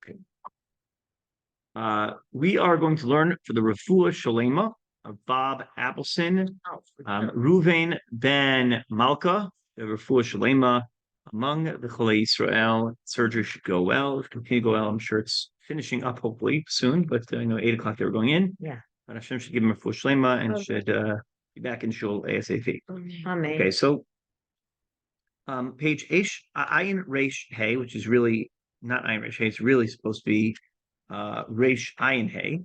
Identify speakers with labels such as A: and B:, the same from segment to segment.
A: Okay. We are going to learn for the Refuah Shalema of Bob Appleson, Ruvain ben Malka, the Refuah Shalema among the Cholei Israel. Surgery should go well. If it continue to go well, I'm sure it's finishing up hopefully soon, but I know 8 o'clock they were going in.
B: Yeah.
A: But Hashem should give him a Refuah Shalema and should be back in shul ASAP.
B: Amen.
A: Okay, so page Ayin Reish Hey, which is really not Ayin Reish Hey, it's really supposed to be Reish Ayin Hey,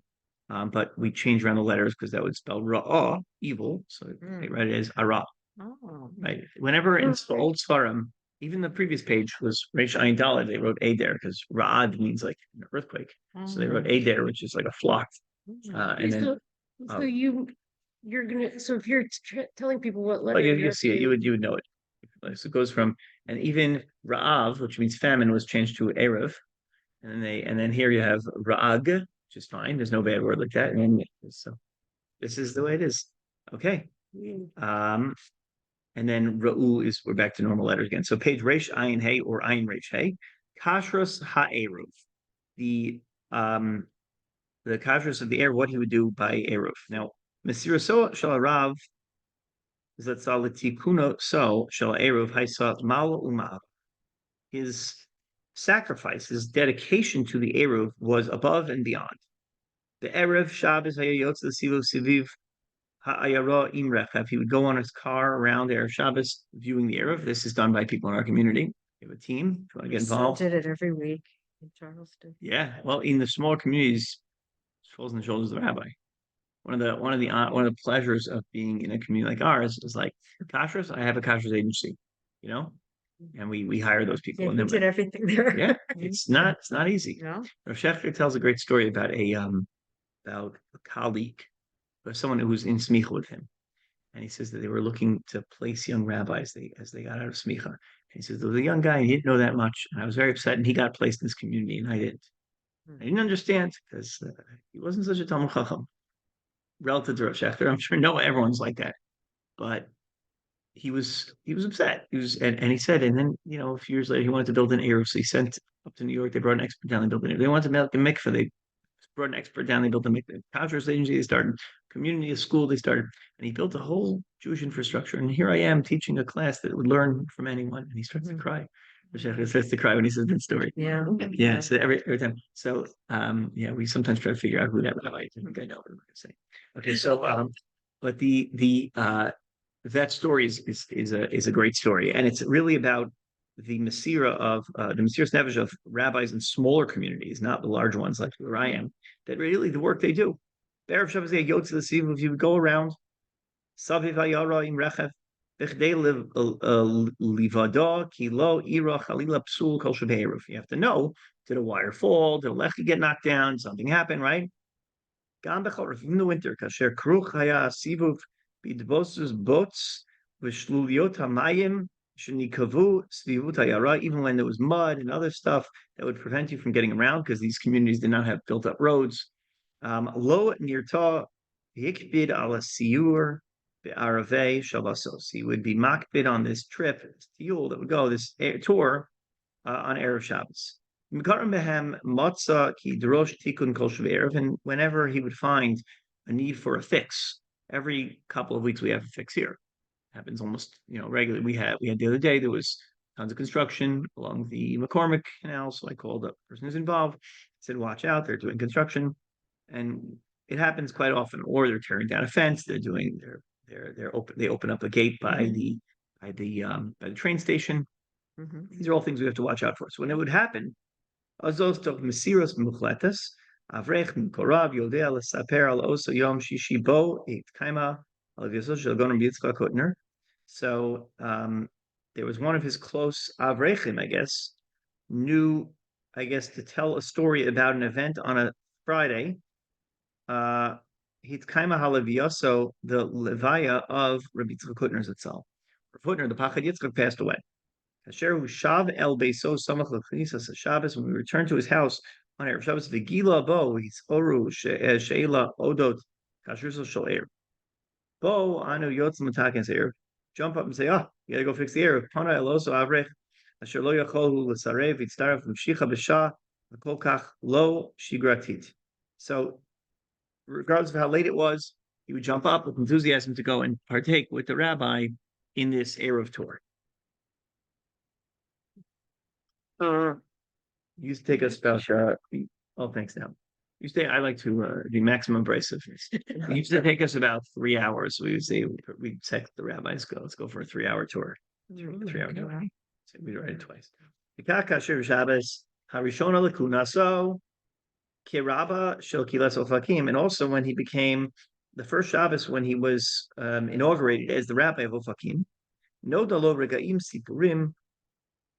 A: but we changed around the letters because that would spell Ra'ah, evil. So they read it as Ara.
B: Oh.
A: Right. Whenever in the old Svarim, even the previous page was Reish Ayin Daled, they wrote A there because Ra'ad means like an earthquake. So they wrote A there, which is like a flock. And then
B: so you're gonna so if you're telling people what letter
A: you see it, you would know it. So it goes from, and even Ra'av, which means famine, was changed to Erev. And then here you have Ra'ag, which is fine. There's no bad word like that. And so this is the way it is. Okay. And then Ra'u is, we're back to normal letters again. So page Reish Ayin Hey or Ayin Reish Hey, Kashrus Ha'eruv. The kashrus of the air, what he would do by Eruv. Now, Mesiraso Shalarav Zatzalitikuno so Shal Eruv Haisat Mal Umav. His sacrifice, his dedication to the Eruv was above and beyond. The Erev Shabbos Hayayotz the Sivu Siviv Ha'ayara Imrechav. He would go on his car around Erev Shabbos viewing the Erev. This is done by people in our community. We have a team. If you want to get involved.
B: Did it every week in Charleston.
A: Yeah. Well, in the smaller communities, it falls on the shoulders of the rabbi. One of the pleasures of being in a community like ours is like kashrus. I have a kashrus agency, and we hire those people.
B: Yeah,
A: and then
B: did everything there.
A: Yeah, it's not easy.
B: No.
A: Rav Shechter tells a great story about a colleague, or someone who was in smicha with him, and he says that they were looking to place young rabbis as they got out of smicha. And he says there was a young guy, and he didn't know that much, and I was very upset, and he got placed in this community, and I didn't. I didn't understand because he wasn't such a Talmud Chacham relative to Rav Shechter. I'm sure everyone's like that, but he was upset. And he said, and then a few years later he wanted to build an Eruv, so he sent up to New York. They brought an expert down. They built an Eruv. They wanted to make a mikveh. They brought an expert down. They built a mikveh. Kashrus agency. They started community, a school. They started, and he built a whole Jewish infrastructure. And here I am teaching a class that would learn from anyone. And he starts to cry. Rav starts to cry when he says that story. Yeah. So every time. So we sometimes try to figure out who that rabbi is. I think I know what I'm going to say. Okay. So but that story is a great story, and it's really about the Mesiras Nefesh of rabbis in smaller communities, not the large ones like where I am. That really the work they do. Erev Shabbos Yotze the Siv. If you would go around, Saviv Hayara Im Rechev Bechdei Livado Kilo Ira Chalila Psul Kol Shabei Eruv. You have to know, did a wire fall? Did a lechi get knocked down? Something happened, right? Gam Bechorif in the winter, Kasher Kruch Haya Sivuv. Bidvosus boats v'shluliot hamayim shenikavu svivut hayara. Even when there was mud and other stuff that would prevent you from getting around, because these communities did not have built-up roads. Lo nirta hikbid ala siur be'aravei shavasos. He would be makbid on this trip, this tiul that would go this tour on Erev Shabbos. And whenever he would find a need for a fix. Every couple of weeks we have a fix here. Happens almost regularly. We had the other day there was tons of construction along the McCormick Canal, so I called up the person who's involved, said watch out, they're doing construction, and it happens quite often. Or they're tearing down a fence. They're doing they open up a gate by the train station. These are all things we have to watch out for. So when it would happen, Azos of Mesiras Muchletas. Avrech Korav Yodea Lesaper Al Oso Yom Shishi Bo Eit Kaima Al Yosef Shalgon Yitzchak Hutner. So there was one of his close Avrechim, I guess, to tell a story about an event on a Friday. Hit Kaima Halavioso, the Levaya of Rabbi Yitzchak Hutner's itself. Hutner, the Pachad Yitzchak, passed away. Asher Shav El Beiso Samach Lechnisas Shabbos. When we returned to his house on Erev Shabbos, V'gila Bo Hisoru Sheila Odot Kashrus Shel Erev. Bo Anu Yotz Matakas Erev. Jump up and say, you gotta go fix the Erev. Pana Eloso Avrech Asher Lo Yachol L'Sarev Yitztaref L'Mshicha B'Shah lo shigratit. So regardless of how late it was, he would jump up with enthusiasm to go and partake with the rabbi in this Erev Torah. Used to take us about oh thanks now. You say I like to be maximum abrasive. It used to take us about 3 hours. We would say we'd text the rabbis go, let's go for a 3 hour tour. 3 hour tour. So we'd write it twice. Shabbos Harishona Lakuna. So Kiraba Shel Kilas Ofakim, and also when he became the first Shabbos when he was inaugurated as the rabbi of Ofakim. No dalo regaim sipurim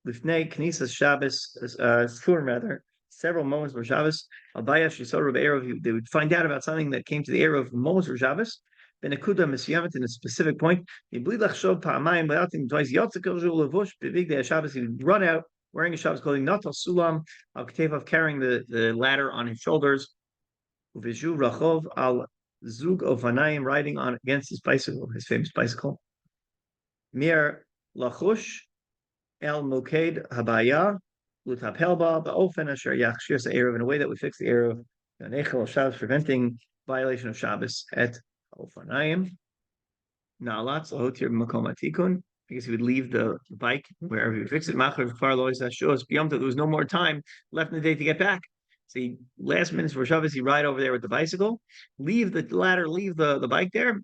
A: lifnei knisas Shabbos Surim rather several moments for Shabbos. Abaya Shisor Erev, they would find out about something that came to the Erev moments for Shabbos. Benakuda Misyamet in a specific point. Twice Shabbos he would run out wearing a Shabbos clothing, Natal Sulam al Ketevav carrying the ladder on his shoulders. Uvishu Rachov al Zug Ofanayim riding on against his bicycle, his famous bicycle. Mir Lachush El Moked Habaya Lutapelba Ba'ofen Asher Yachshir Erev in a way that would fix the Erev Nechel Shabbos, preventing violation of Shabbos at Ofanayim. Na'alatz Lahotir Makom Atikun. I guess he would leave the bike wherever he would fix it. Machar Far Lois Ashos Beyond there was no more time left in the day to get back. So he, last minutes for Shabbos, he ride over there with the bicycle, leave the ladder, leave the bike there.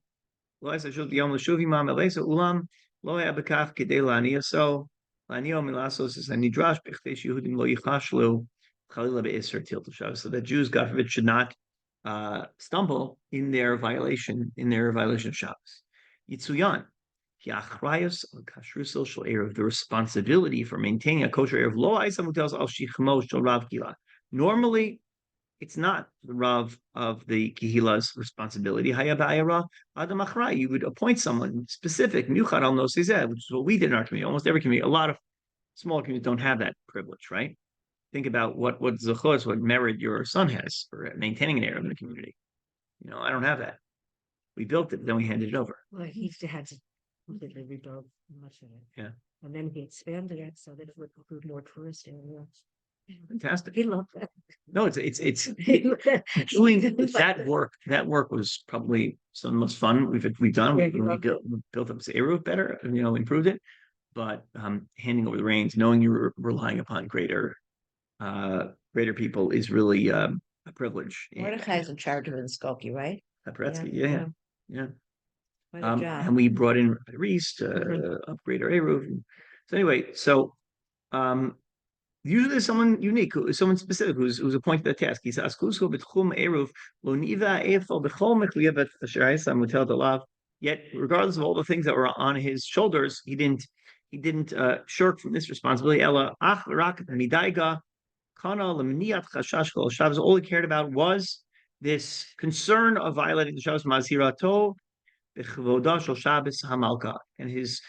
A: Lois Ashos Beyond Lashuvi Mam Elesa Ulam Lo Abakaf Kedei Lania. So Lanio Milasos is a Nidrash Bechtesh Yehudim Lo Yichashlu Chalila Be'Isr Til Shabbos. So that Jews, God forbid, should not stumble in their violation of Shabbos. Yitzuyan, the responsibility for maintaining a kosher Erev lo al shichmo shel Rav Kila. Normally, it's not the Rav of the Kehila's responsibility. You would appoint someone specific, miuchad al nosei, which is what we did in our community. Almost every community, a lot of small communities don't have that privilege, right? Think about what zechus, what merit your son has for maintaining an Erev in the community. I don't have that. We built it, then we handed it over.
C: Well, he used to have to completely rebuild much of it.
A: Yeah.
C: And then he expanded it so that it would include more tourist areas.
A: Fantastic.
C: He loved that.
A: No, it's doing that work. That work was probably some of the most fun we've done.
C: Yeah,
A: we built up Eruv better, improved it. But handing over the reins, knowing you're relying upon greater people is really a privilege.
C: Mordechai's in charge of it in Skokie, right?
A: Apretsky, yeah. And we brought in Reese to upgrade our Eruv. So anyway, usually there's someone unique, someone specific who's appointed to the task. He says, yet regardless of all the things that were on his shoulders, he didn't shirk from this responsibility. All he cared about was this concern of violating the Shabbos Mazhirato, Shabbos Hamalka, and his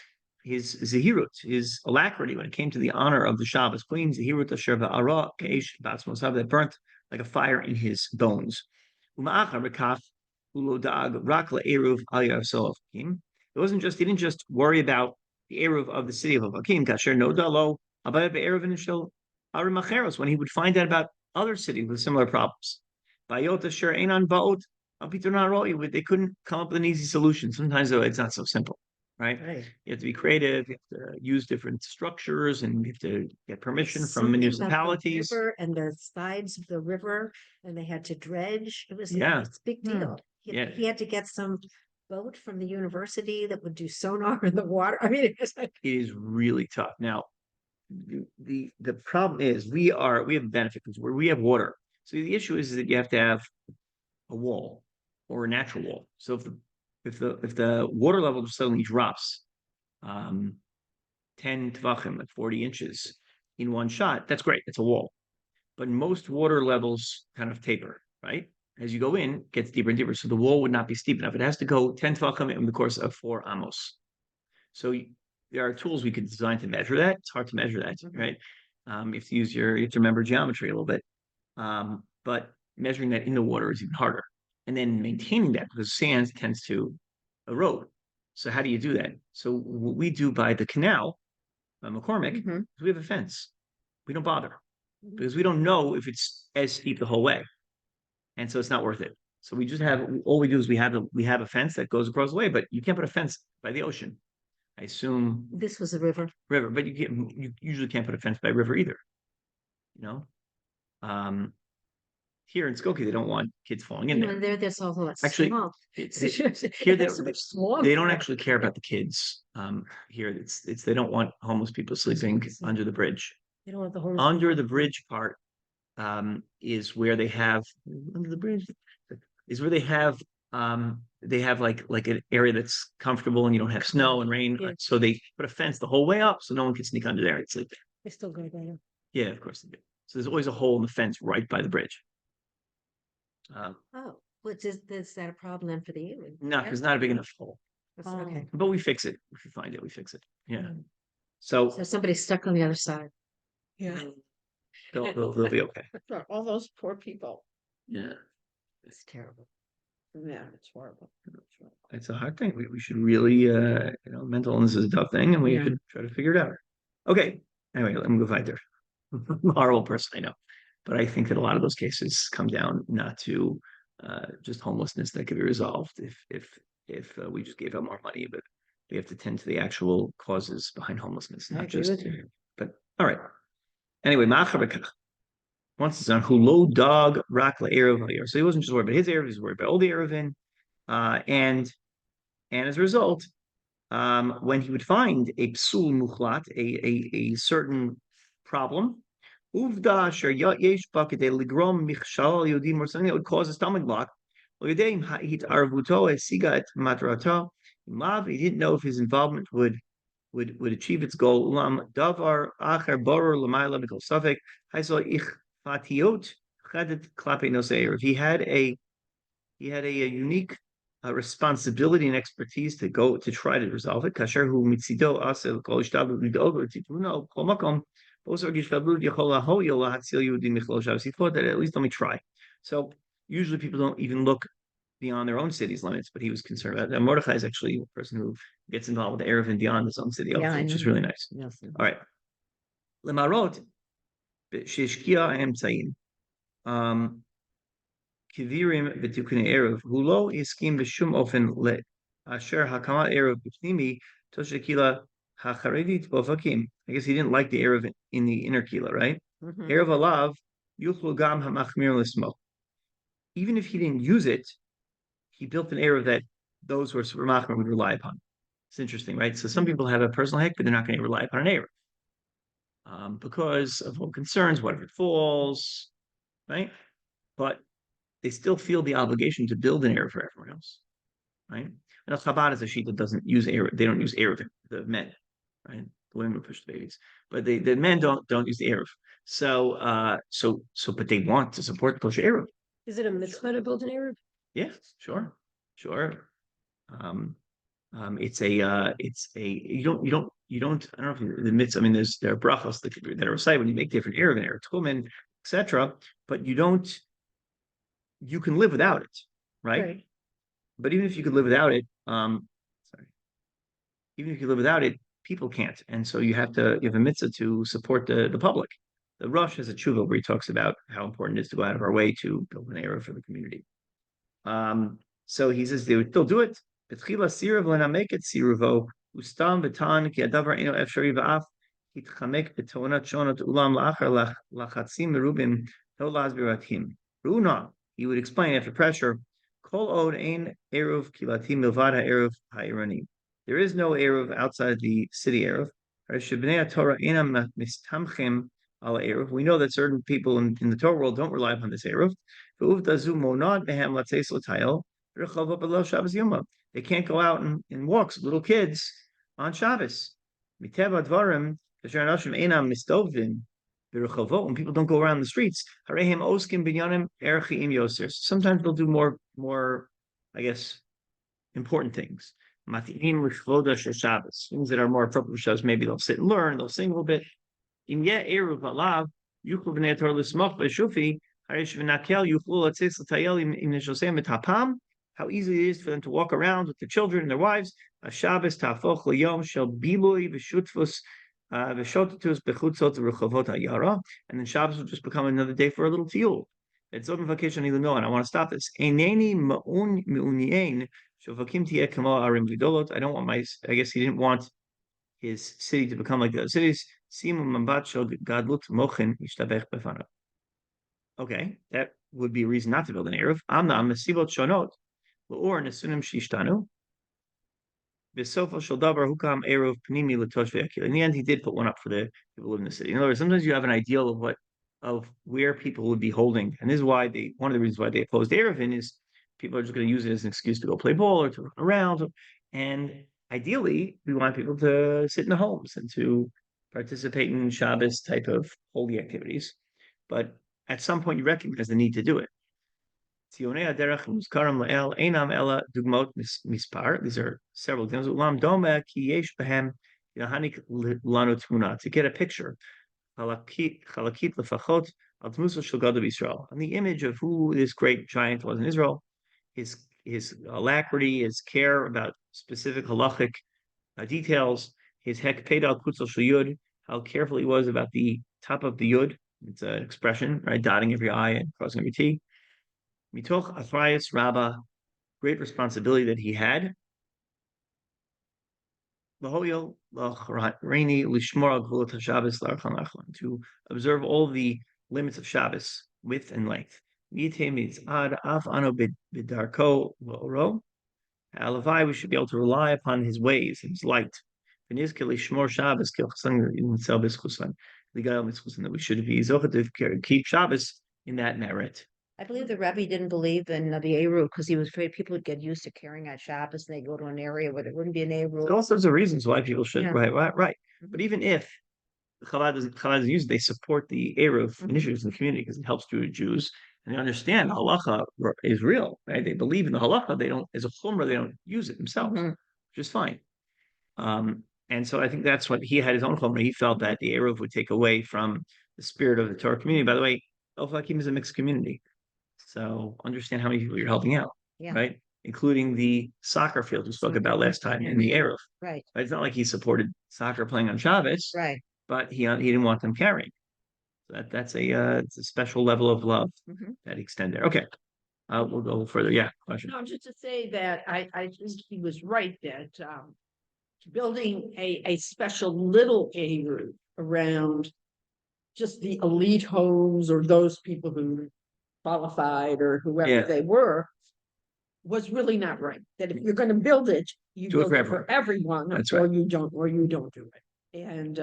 A: zehirut, his alacrity when it came to the honor of the Shabbos queen, zehirut asher ba'ara keish batzmosav, that burnt like a fire in his bones. It wasn't just, he didn't just worry about the Eruv of the city of Avakim, kasher no dalo abayat be'eruv in shel arimacheros, when he would find out about other cities with similar problems. Bayot asher einan baot. They couldn't come up with an easy solution. Sometimes though, it's not so simple, right? You have to be creative, you have to use different structures, and you have to get permission from municipalities.
C: The river and the sides of the river, and they had to dredge. It was a big deal. He had to get some boat from the university that would do sonar in the water. I mean, it
A: is really tough. Now, the problem is we have a benefit because we have water. So the issue is that you have to have a wall or a natural wall. So if the water level suddenly drops 10 tvachim, like 40 inches in one shot, that's great. It's a wall. But most water levels kind of taper, right? As you go in, it gets deeper and deeper. So the wall would not be steep enough. It has to go 10 tvachim in the course of 4 amos. So there are tools we could design to measure that. It's hard to measure that, right? You have to remember geometry a little bit. But measuring that in the water is even harder. And then maintaining that, because sand tends to erode. So how do you do that? So what we do by the canal, McCormick, is we have a fence. We don't bother. because we don't know if it's as steep the whole way, and so it's not worth it. So we just have all we do is we have a fence that goes across the way, but you can't put a fence by the ocean. I assume
C: This was a river.
A: but you usually can't put a fence by a river either. You know, here in Skokie they don't want kids falling in there.
C: There's a lot
A: Actually,
C: small.
A: here they don't actually care about the kids. Here it's they don't want homeless people sleeping under the bridge.
B: They don't want the homeless.
A: Under the bridge part is where they have under the bridge is where they have like an area that's comfortable and you don't have snow and rain.
B: Yeah.
A: So they put a fence the whole way up so no one can sneak under there and sleep.
B: They still go there.
A: Yeah, of course they do. So there's always a hole in the fence right by the bridge.
C: Is that a problem then for the union?
A: No, because it's not a big enough hole.
C: Okay.
A: But we fix it. If we find it, we fix it. Yeah.
B: Mm.
A: So
C: So somebody's stuck on the other side.
B: Yeah.
A: they'll be okay.
D: All those poor people.
A: Yeah.
C: It's terrible.
D: Yeah, it's horrible.
A: It's a hard thing. We should really mental illness is a tough thing and we
C: Yeah.
A: should try to figure it out. Okay. Anyway, let me go find there. Horrible person, I know. But I think that a lot of those cases come down not to just homelessness that could be resolved if we just gave out more money, but we have to tend to the actual causes behind homelessness,
B: I
A: not
B: agree
A: just.
B: with you.
A: But all right. Anyway, once it's on hulo dog rakla erev. So he wasn't just worried about his erev, he was worried about all the erevin, and as a result, when he would find a psul muchlat, a certain problem. Uvda asher yesh ba kedei ligrom michshal yodim, or something that would cause a stomach block. He didn't know if his involvement would achieve its goal. Ulam davar acher boror l'mayla mikol safek. Haisol ichfatiot chedet klape noseir. He had a unique responsibility and expertise to go to try to resolve it. Kasher hu mitzido asel kol ishtabu lidog tituno kol makom. He thought that at least let me try. So usually people don't even look beyond their own city's limits, but he was concerned about that. Mordechai is actually a person who gets involved with the Erevin beyond his own city, which is really nice.
C: Yes.
A: All right. Lemarot shishkia emtzayin. Kivirim v'tikune erev hulo iskim b'shum ofen le asher hakama erev b'pnimi toshekila hacharedit bovakim. I guess he didn't like the erev in the inner kila, right? Erev alav yuchlu gam hamachmir l'smo. Even if he didn't use it, he built an erev that those who are super machmir would rely upon. It's interesting, right? So some people have a personal hek, but they're not going to rely upon an erev because of all concerns. What if it falls, right? But they still feel the obligation to build an erev for everyone else, right? And Chabad is a sheet that doesn't use erev. They don't use erev. The men, right? The women push the babies, but the men don't use the erev. So but they want to support the kosher erev.
B: Is it a mitzvah to build an Arab?
A: Yeah, sure. It's a you don't I don't know if the mitzvah. I mean, there are brachos that are recited when you make different erev and erev tumen, etc. But you can live without it, right? But even if you could live without it, even if you live without it, people can't, and so you have a mitzvah to support the public. The Rosh has a tshuva where he talks about how important it is to go out of our way to build an erev for the community. So he says they'll do it. Betchila sirav lenamek siruvo ustam v'tan ki adavar eno efshari v'af hitchamek betonat shonat ulam la'achar lachatzim merubim no lazbiratim. Runa, he would explain after pressure. Kol od ein eruv kilatim milvad ha'eruv ha'iranim. There is no eruv outside the city eruv. Shebnei Torah enam mistamchem al eruv. We know that certain people in the Torah world don't rely upon this eruv. They can't go out in walks, little kids, on Shabbos. When people don't go around the streets, sometimes they'll do more, I guess, important things. Things that are more appropriate for Shabbos. Maybe they'll sit and learn, they'll sing a little bit. How easy it is for them to walk around with the children and their wives. Shabbos tafoch liyom shel bilui v'shutfus The Shotatus bechutzot rechavot hayara, and then Shabbos will just become another day for a little fuel. It's open vacation and I want to stop this. Eineni me'unien shovakim tiye kamo arim lidolot. I don't want my. I guess he didn't want his city to become like the other cities. Simu mambat shel gadlut mochin yishtabech befanav. Okay, that would be a reason not to build an eruv. Amna mesivot shonot or nesunim shishtanu. In the end, he did put one up for the people who live in the city. In other words, sometimes you have an ideal of where people would be holding, and this is why one of the reasons why they opposed Erevin is people are just going to use it as an excuse to go play ball or to run around. And ideally, we want people to sit in the homes and to participate in Shabbos type of holy activities. But at some point, you recognize the need to do it. These are several examples. To get a picture, on the image of who this great giant was in Israel, his alacrity, his care about specific halachic details, his hekped al kutzal shel yud, how careful he was about the top of the yud. It's an expression, right? Dotting every I and crossing every T. Mitoch Athrayas Rabbah, great responsibility that he had. To observe all the limits of Shabbos, width and length. We should be able to rely upon his ways, his light. That we should be to keep Shabbos in that merit.
C: I believe the Rebbe didn't believe in the Eruv because he was afraid people would get used to carrying out Shabbos and they go to an area where there wouldn't be an Eruv.
A: All sorts of reasons why people should, right. But even if Chabad doesn't use it, they support the Eruv initiatives in the community because it helps Jews and they understand halacha is real, right? They believe in the halacha. They don't, as a chumrah, they don't use it themselves, which is fine. And so I think that's what he had his own chumrah. He felt that the Eruv would take away from the spirit of the Torah community. By the way, Ofakim is a mixed community. So understand how many people you're helping out, right? Including the soccer field we spoke about last time in the Eruv.
C: Right.
A: It's not like he supported soccer playing on Shabbos,
C: right?
A: But he didn't want them carrying. So that's it's a special level of love that extend there. Okay, we'll go further. Yeah, question.
D: No, just to say that I think he was right that building a special little Eruv around just the elite homes or those people who qualified or whoever they were was really not right. That if you're going to build it, you do it for everyone,
A: That's
D: or
A: right.
D: you don't do it. And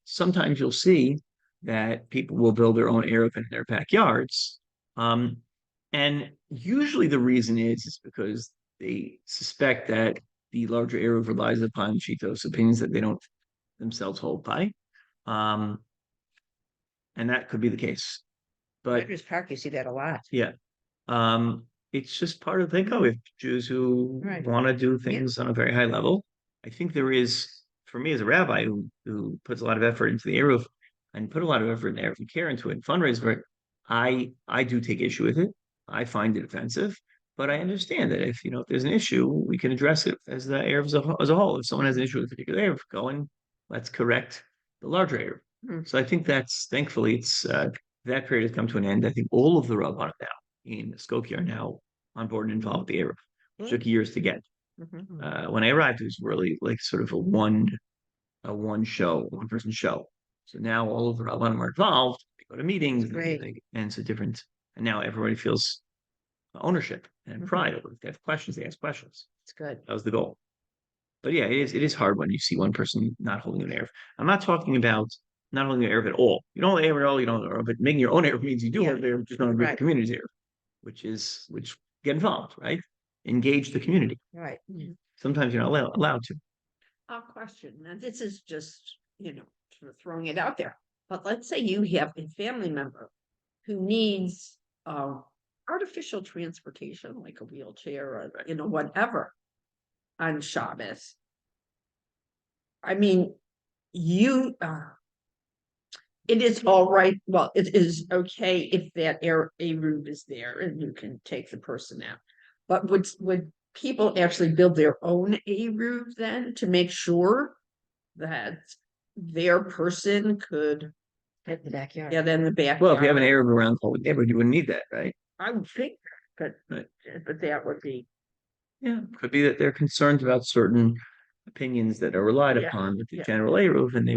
A: sometimes you'll see that people will build their own Eruv in their backyards, and usually the reason is because they suspect that the larger Eruv relies upon Shitos opinions that they don't themselves hold by, and that could be the case. But
C: Rutgers Park, you see that a lot.
A: Yeah. It's just part of the thing. With Jews who want to do things on a very high level. I think there is, for me as a rabbi who puts a lot of effort into the Eruv and put a lot of effort and Eruv care into it and fundraise for it, I do take issue with it. I find it offensive, but I understand that if there's an issue, we can address it as the Eruv as a whole. If someone has an issue with a particular Eruv, go and let's correct the larger Eruv. So I think that's thankfully it's that period has come to an end. I think all of the Rabbanim now in Skopje are now on board and involved with the Eruv. It took years to get. When I arrived, it was really like sort of a one person show. So now all of the Rabbanim are involved. They go to meetings, and it's a different. And now everybody feels ownership and pride over it. They have questions. They ask questions.
C: It's good.
A: That was the goal. But yeah, it is hard when you see one person not holding an Eruv. I'm not talking about not holding an Eruv at all. You don't hold an Eruv at all. You don't. But making your own Eruv means you do hold an Eruv, just don't agree with the community's Eruv, which get involved, right? Engage the community.
C: Right.
A: Sometimes you're not allowed to.
D: A question. Now, this is just sort of throwing it out there. But let's say you have a family member who needs artificial transportation, like a wheelchair or whatever, on Shabbos. I mean, it is all right. Well, it is okay if that Eruv is there and you can take the person out. But would people actually build their own Eruv then to make sure that their person could
C: in the backyard.
D: get in the backyard.
A: Well, if you have an Erev around the whole neighborhood, you wouldn't need that, right?
D: I would think, but,
A: Right.
D: but that would be,
A: Yeah, could be that they're concerned about certain opinions that are relied
D: Yeah,
A: upon with the
D: yeah.
A: general Eruv, and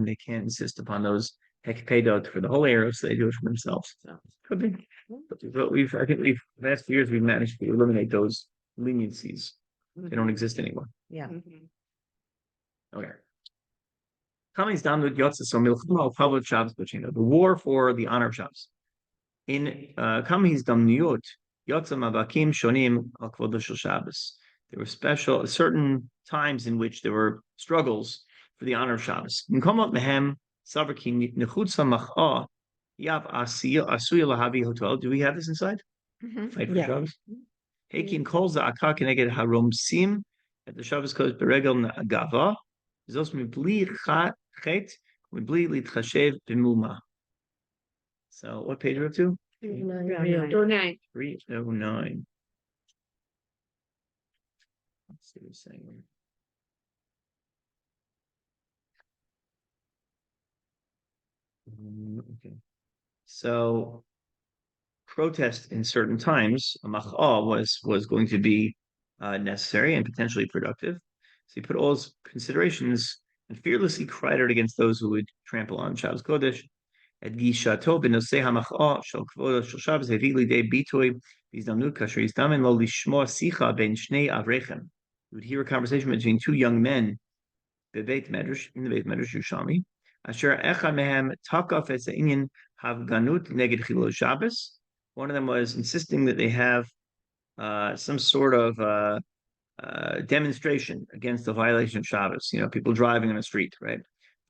A: they can't insist upon those hekpedot for the whole Eruv, so they do it for themselves.
D: So.
A: Could be. But I think the last few years, we've managed to eliminate those leniencies. They don't exist anymore.
C: Yeah.
D: Mhm.
A: Okay. Kami's down with Yotze, so Milchama public Shabbos B'Chino, the war for the honor of Shabbos. In Kami's Damniot, Yotze Mabakim Shonim Al Kvodo Shel Shabbos. There were certain times in which there were struggles for the honor of Shabbos. In Komot Mehem Savarkim Nechutza Mach'ah Yav Asuya Lahavi Hotel. Do we have this inside? Fight for
C: Yeah.
A: Shabbos. Hekin calls the Akak Keneged Harom Sim at the Shabbos Kodesh Beregel Gava. Zos Mibli Chet Mibli Litchashev B'Muma. So what page are we up to?
D: 309.
A: 309. Let's see what it's saying here. Okay. So protest in certain times, a mach'ah was going to be necessary and potentially productive. So he put all his considerations and fearlessly cried out against those who would trample on Shabbos Kodesh. At gishato b'nosei hamach'ah shel kvodo shel Shabbos hevi lidei bitoy b'izdanut kasher yizdamen lo lishmoa sicha ben shnei avrechem. You would hear a conversation between two young men in the Beit Medrash Yerushalmi. Asher echad mehem takaf es inyan havganut neged chilul Shabbos. One of them was insisting that they have some sort of demonstration against the violation of Shabbos. You know, people driving on the street, right?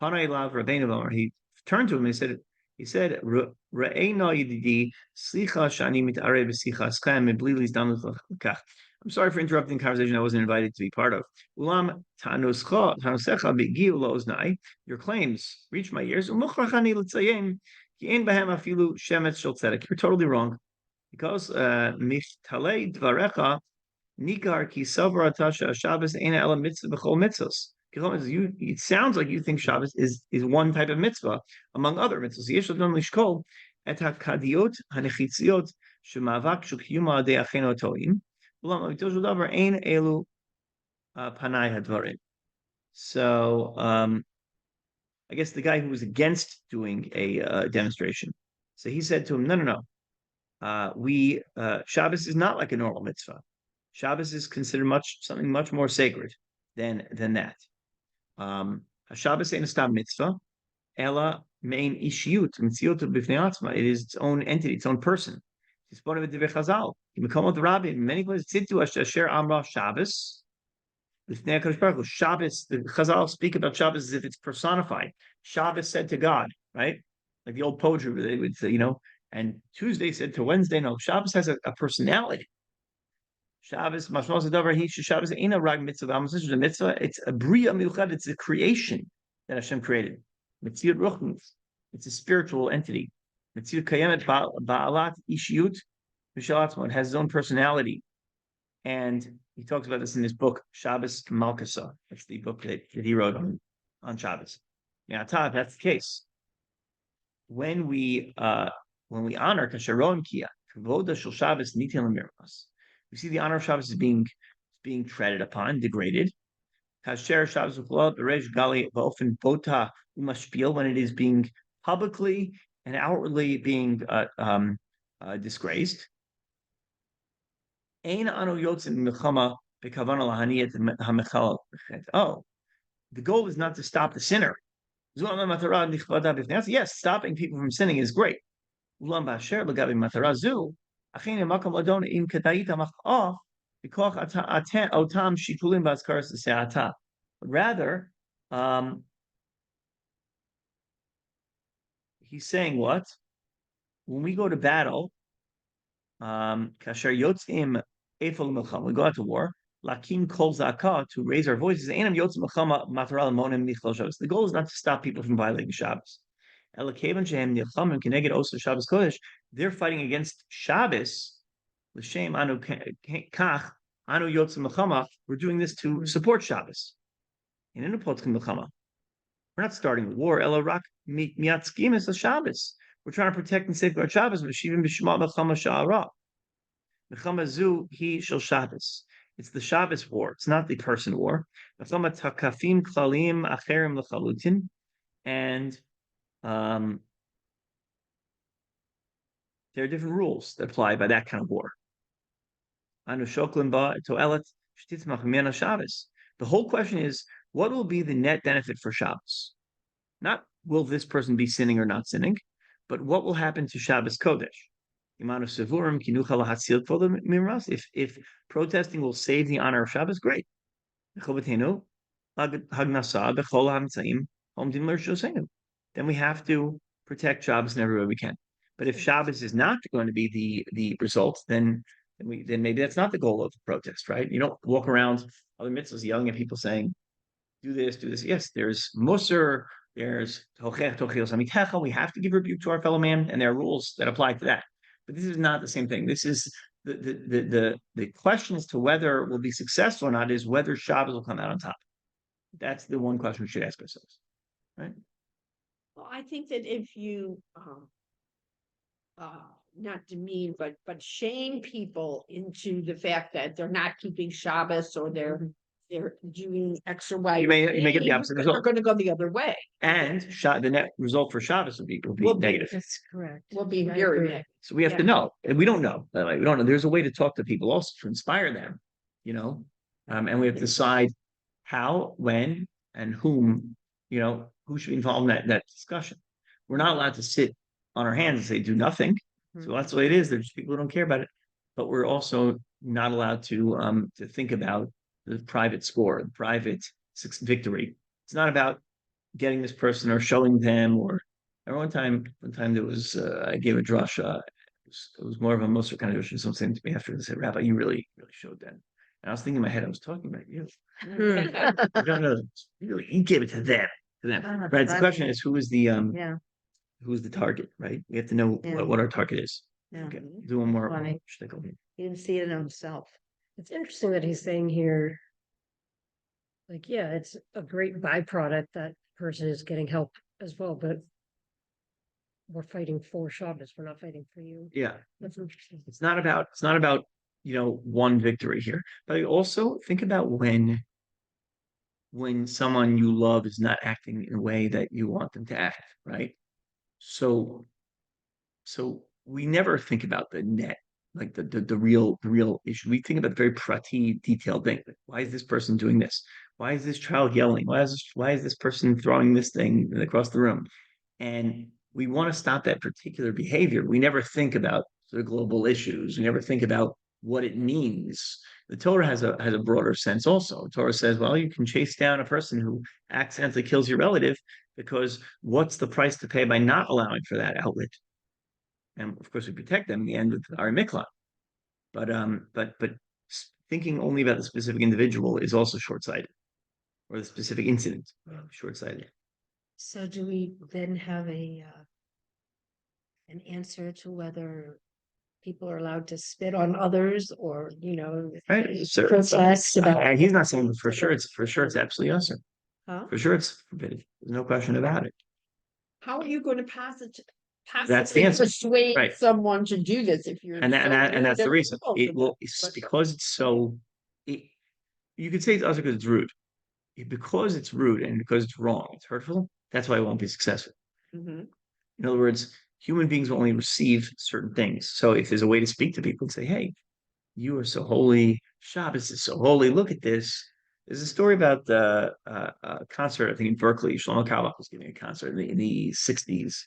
A: Panay lav Rabbeinu Omer. He turned to him and he said, "Re'ena yididi slicha shani mit'arei b'sichas chem mebli lizdamut l'kach." I'm sorry for interrupting the conversation I wasn't invited to be part of. Ulam tanusecha b'giu la'oznai. Your claims reach my ears. Umuchrachani l'tzayin ki ein b'hem afilu shemetz shel tzedek. You're totally wrong, because miftalei dvarecha nikar ki savra tasha Shabbos eina ela mitzvah b'chol mitzvos. It sounds like you think Shabbos is one type of mitzvah among other mitzvahs. Yesh l'don lishkol et hakadiot hanechitziot shemavak shukiyuma de achenu toim. So I guess the guy who was against doing a demonstration, so he said to him, no. Shabbos is not like a normal mitzvah. Shabbos is considered something much more sacred than that. Shabbos ain't a stam mitzvah. Ella main ishiyut mitziot b'fnei atzma. It is its own entity, its own person. It's part of the Chazal. In many places, Tzidtu Asher Amra Shabbos. Shabbos, the Chazal speak about Shabbos as if it's personified. Shabbos said to God, right? Like the old poetry, they would say, and Tuesday said to Wednesday. No, Shabbos has a personality. Shabbos, Mashmos Adavar, Shabbos ain't a rag mitzvah. It's a mitzvah. It's a bria milchad. It's a creation that Hashem created. Mitzvah ruchnis. It's a spiritual entity. Mitzvah kayemet ba'alat ishiyut v'shalatzma. It has its own personality, and he talks about this in his book Shabbos Malkasa. That's the book that he wrote on Shabbos. Now, that's the case. When we honor Kasharon Kia, Kavoda Shel Shabbos Nitin L'Mirmas, we see the honor of Shabbos is being treaded upon, degraded. Kasher Shabbos Uchla Berej Gali V'Ofen Bota Umashpil, when it is being publicly and outwardly being disgraced. Oh, the goal is not to stop the sinner. Yes, stopping people from sinning is great. But rather, he's saying what? When we go to battle, we go out to war, lakim kol zaka, to raise our voices. The goal is not to stop people from violating Shabbos. They're fighting against Shabbos. We're doing this to support Shabbos. We're not starting the war. Ela rak miatzkim is the Shabbos. We're trying to protect and safeguard Shabbos. V'shivim b'shema melchama sha'ara. Melchama zu hi shel Shabbos. It's the Shabbos war. It's not the person war. Melchama takafim klalim acherim lechalutin. And there are different rules that apply by that kind of war. The whole question is, what will be the net benefit for Shabbos? Not will this person be sinning or not sinning, but what will happen to Shabbos Kodesh? If protesting will save the honor of Shabbos, great. Then we have to protect Shabbos in every way we can. But if Shabbos is not going to be the result, then maybe that's not the goal of the protest, right? You don't walk around other mitzvahs yelling at people saying, do this, do this. Yes, there's Musar, there's Tochech, Tochios Amitecha. We have to give rebuke to our fellow man, and there are rules that apply to that. But this is not the same thing. This is the question as to whether we'll be successful or not is whether Shabbos will come out on top. That's the one question we should ask ourselves, right?
D: Well, I think that if you not demean, but shame people into the fact that they're not keeping Shabbos or they're doing X or Y.
A: You may get the opposite result.
D: They're going to go the other way,
A: and the net result for Shabbos will be negative.
C: That's correct.
D: will be very negative.
A: So we have to know, and we don't know. We don't know. There's a way to talk to people also to inspire them, and we have to decide how, when, and whom, who should be involved in that discussion. We're not allowed to sit on our hands and say do nothing. So that's the way it is. There's people who don't care about it, but we're also not allowed to think about the private score, the private victory. It's not about getting this person or showing them. Or one time there was I gave a drasha. It was more of a Musar kind of issue. Someone saying to me after, they said, "Rabbi, you really showed them." And I was thinking in my head, I was talking about you. I don't know. Really, you gave it to them. Right. The question is, who is the who's the target, right? We have to know what our target is.
C: Yeah.
A: Okay. Do one more.
C: Funny. He didn't see it in himself.
B: It's interesting that he's saying here, like, yeah, it's a great byproduct that person is getting help as well, but we're fighting for Shabbos. We're not fighting for you.
A: Yeah.
B: That's interesting.
A: It's not about one victory here, but also think about when someone you love is not acting in a way that you want them to act, right? So we never think about the net, like the real issue. We think about the very prati, detailed thing. Like, why is this person doing this? Why is this child yelling? Why is this person throwing this thing across the room? And we want to stop that particular behavior. We never think about the global issues. We never think about what it means. The Torah has a broader sense also. The Torah says, well, you can chase down a person who accidentally kills your relative, because what's the price to pay by not allowing for that outlet? And of course, we protect them in the end with our mikla. But thinking only about the specific individual is also short-sighted, or the specific incident, short-sighted.
C: So do we then have an answer to whether people are allowed to spit on others, or
A: right?
C: protest about?
A: He's not saying for sure. It's absolutely awesome.
C: Huh?
A: For sure, it's forbidden. There's no question about it.
D: How are you going to
A: That's the answer.
D: persuade someone to do this if you're
A: And that's the reason. Because it's so. You could say it's also because it's rude. Because it's rude and because it's wrong, it's hurtful. That's why it won't be successful.
D: Mm-hmm.
A: In other words, human beings will only receive certain things. So if there's a way to speak to people and say, "Hey, you are so holy. Shabbos is so holy. Look at this." There's a story about a concert, I think in Berkeley. Shlomo Carlebach was giving a concert in the 60s,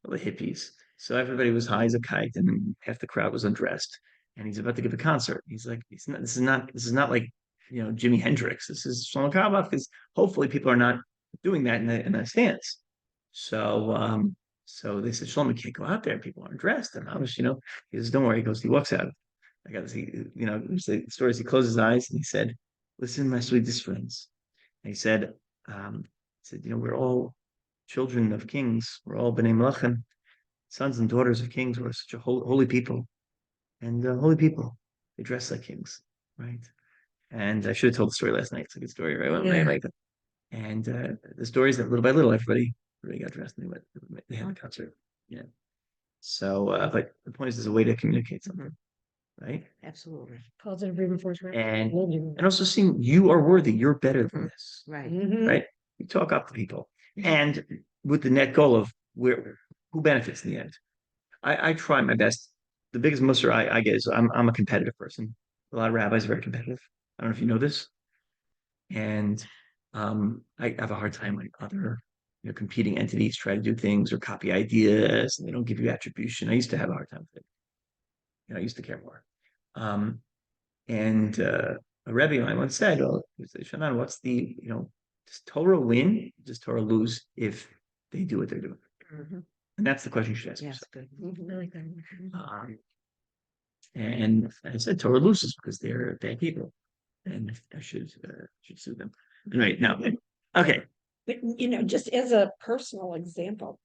A: of the hippies. So everybody was high as a kite, and half the crowd was undressed. And he's about to give a concert. He's like, "This is not like Jimi Hendrix. This is Shlomo Carlebach, because hopefully people are not doing that in that stance." So they said, "Shlomo, you can't go out there. People aren't dressed." And I was, he says, "Don't worry." He goes, he walks out. I got to see, the stories. He closed his eyes and he said, "Listen, my sweetest friends." And he said, "We're all children of kings. We're all b'nei melachim, sons and daughters of kings. We're such a holy people. And holy people, they dress like kings, right?" And I should have told the story last night. It's a good story, right?
C: Yeah.
A: Right. And the story is that little by little, everybody got dressed and they had a concert. Yeah. So, but the point is, there's a way to communicate something, right?
C: Absolutely.
B: Positive reinforcement.
A: And also seeing you are worthy, you're better than this,
C: Right.
A: right? You talk up to people, and with the net goal of who benefits in the end. I try my best. The biggest muster I get is I'm a competitive person. A lot of rabbis are very competitive. I don't know if you know this, and I have a hard time when other competing entities try to do things or copy ideas and they don't give you attribution. I used to have a hard time with it. I used to care more. And a Rebbe of mine once said, "Well, Shanan, what's the does Torah win? Does Torah lose if they do what they're doing?" And that's the question you should ask
C: Yes,
A: yourself.
C: good.
B: I like that.
A: And I said Torah loses because they're bad people, and I should sue them. Right now, okay.
D: But, just as a personal example,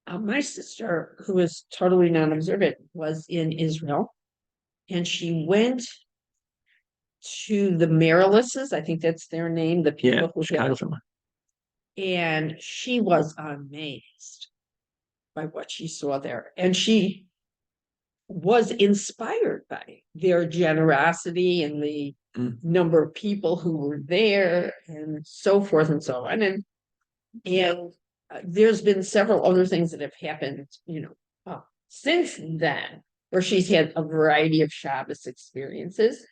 D: my sister, who is totally non-observant, was in Israel, and she went to the Marilisses, I think that's their name, the people who
A: Chicago.
D: And she was amazed by what she saw there. And she was inspired by their generosity and the number of people who were there and so forth and so on. And there's been several other things that have happened, since then, where she's had a variety of Shabbos experiences.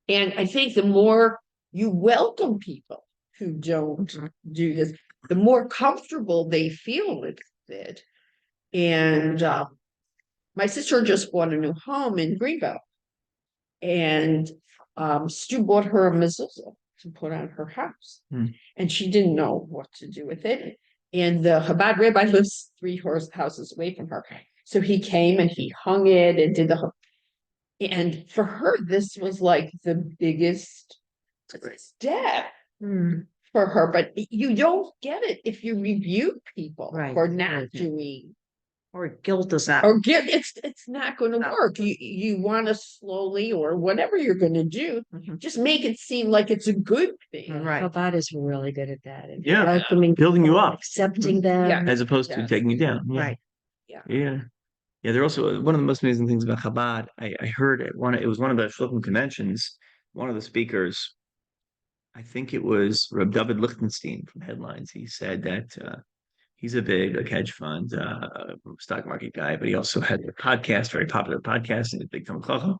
D: And I think the more you welcome people who don't do this, the more comfortable they feel with it. And my sister just bought a new home in Greenville, and Stu bought her a mezuzah to put on her house, and she didn't know what to do with it. And the Chabad rabbi lives 3 houses away from her, so he came and he hung it and did the. And for her, this was like the biggest step for her. But you don't get it if you rebuke people for not doing.
C: Or guilt us out.
D: Or it's not going to work. You want to slowly, or whatever you're going to do, just make it seem like it's a good thing.
C: Right.
B: Chabad is really good at that.
A: Yeah.
B: Welcoming
A: Building you
B: people,
A: up.
B: accepting them.
A: As opposed to taking you down. Yeah.
C: Right.
A: Yeah. They're also one of the most amazing things about Chabad. I heard it was one of the Shluchim conventions. One of the speakers, I think it was Reb David Lichtenstein from Headlines. He said that he's a big hedge fund stock market guy, but he also had a podcast, very popular podcast, and a big Talmud Chacham.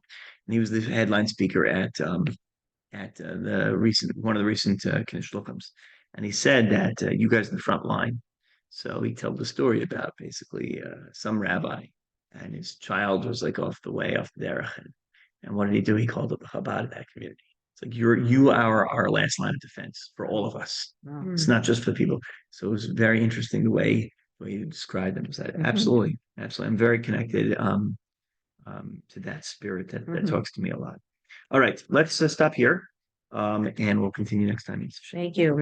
A: And he was the headline speaker at the recent Kiddush Shluchims. And he said that you guys are the front line. So he told the story about basically some rabbi and his child was like off the derech. And what did he do? He called up the Chabad of that community. It's like you are our last line of defense for all of us. It's not just for the people. So it was very interesting the way you described them. That absolutely. I'm very connected to that spirit that talks to me a lot. All right, let's stop here, and we'll continue next time.
C: Thank you.